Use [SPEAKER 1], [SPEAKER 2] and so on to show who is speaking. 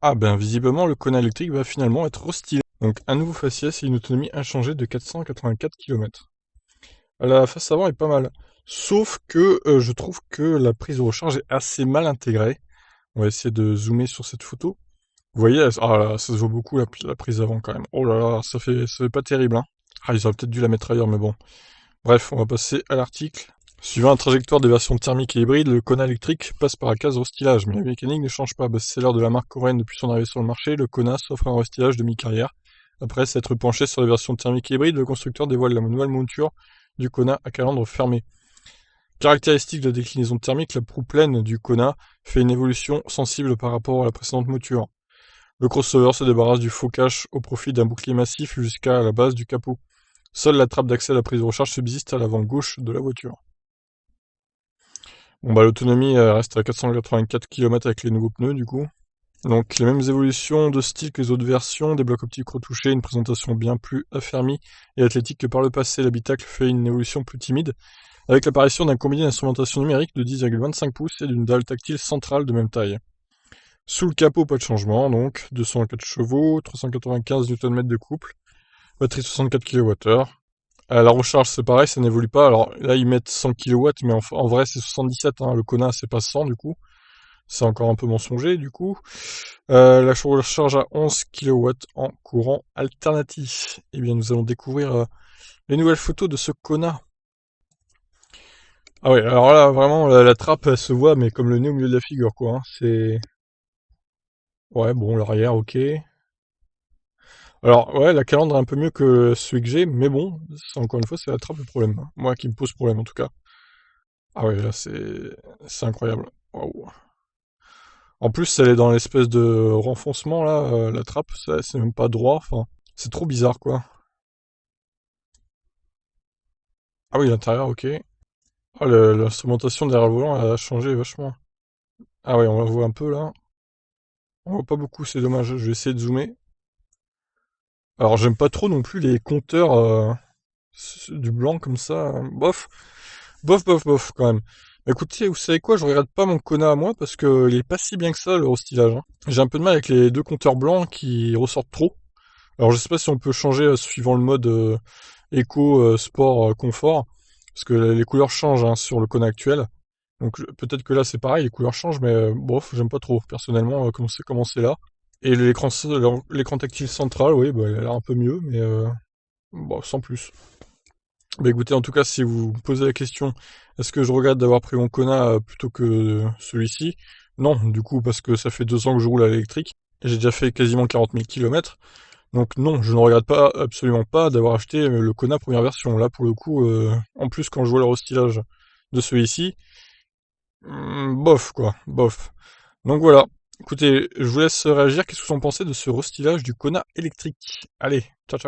[SPEAKER 1] Ah ben visiblement le Kona électrique va finalement être restylé. Donc un nouveau faciès et une autonomie inchangée de 484 km. La face avant est pas mal. Sauf que je trouve que la prise de recharge est assez mal intégrée. On va essayer de zoomer sur cette photo. Vous voyez, ah là, ça se voit beaucoup la prise avant quand même. Oh là là, ça fait pas terrible, hein. Ah, ils auraient peut-être dû la mettre ailleurs, mais bon. Bref, on va passer à l'article. Suivant la trajectoire des versions thermiques et hybrides, le Kona électrique passe par la case restylage, mais la mécanique ne change pas. Best-seller de la marque coréenne depuis son arrivée sur le marché, le Kona s'offre un restylage de mi-carrière. Après s'être penché sur les versions thermiques et hybrides, le constructeur dévoile la nouvelle monture du Kona à calandre fermé. Caractéristique de la déclinaison thermique, la proue pleine du Kona fait une évolution sensible par rapport à la précédente mouture. Le crossover se débarrasse du faux cache au profit d'un bouclier massif jusqu'à la base du capot. Seule la trappe d'accès à la prise de recharge subsiste à l'avant gauche de la voiture. Bon bah l'autonomie reste à 484 km avec les nouveaux pneus du coup. Donc les mêmes évolutions de style que les autres versions, des blocs optiques retouchés, une présentation bien plus affermie et athlétique que par le passé. L'habitacle fait une évolution plus timide, avec l'apparition d'un combiné d'instrumentation numérique de 10,25 pouces et d'une dalle tactile centrale de même taille. Sous le capot, pas de changement, donc 204 chevaux, 395 Nm de couple, batterie 64 kWh. La recharge, c'est pareil, ça n'évolue pas. Alors là, ils mettent 100 kW, mais en vrai, c'est 77. Hein. Le Kona, c'est pas 100 du coup. C'est encore un peu mensonger du coup. La recharge à 11 kW en courant alternatif. Eh bien, nous allons découvrir les nouvelles photos de ce Kona. Ah ouais, alors là, vraiment, la trappe, elle se voit, mais comme le nez au milieu de la figure, quoi. Hein. C'est... Ouais, bon, l'arrière, ok. Alors, ouais, la calandre est un peu mieux que celui que j'ai, mais bon, encore une fois, c'est la trappe le problème. Hein. Moi qui me pose problème, en tout cas. Ah ouais, là, c'est incroyable. Waouh. En plus, elle est dans l'espèce de renfoncement, là, la trappe, c'est même pas droit, enfin, c'est trop bizarre, quoi. Ah oui, l'intérieur, ok. Ah, l'instrumentation derrière le volant, elle a changé vachement. Ah ouais, on la voit un peu, là. On voit pas beaucoup, c'est dommage, je vais essayer de zoomer. Alors, j'aime pas trop non plus les compteurs du blanc, comme ça, hein. Bof. Bof, bof, bof, quand même. Écoutez, vous savez quoi, je regarde pas mon Kona à moi, parce que il est pas si bien que ça, le restylage. Hein. J'ai un peu de mal avec les deux compteurs blancs qui ressortent trop. Alors je sais pas si on peut changer suivant le mode éco, sport, confort, parce que les couleurs changent hein, sur le Kona actuel. Donc peut-être que là c'est pareil, les couleurs changent, mais bof, j'aime pas trop personnellement comment c'est là. Et l'écran tactile central, oui, bah, il a l'air un peu mieux, mais bon, sans plus. Bah écoutez, en tout cas, si vous me posez la question, est-ce que je regrette d'avoir pris mon Kona plutôt que celui-ci? Non, du coup, parce que ça fait 2 ans que je roule à l'électrique, et j'ai déjà fait quasiment 40 000 km. Donc non, je ne regrette pas, absolument pas, d'avoir acheté le Kona première version. Là, pour le coup, en plus, quand je vois le restylage de celui-ci, bof, quoi, bof. Donc voilà. Écoutez, je vous laisse réagir. Qu'est-ce que vous en pensez de ce restylage du Kona électrique? Allez, ciao, ciao.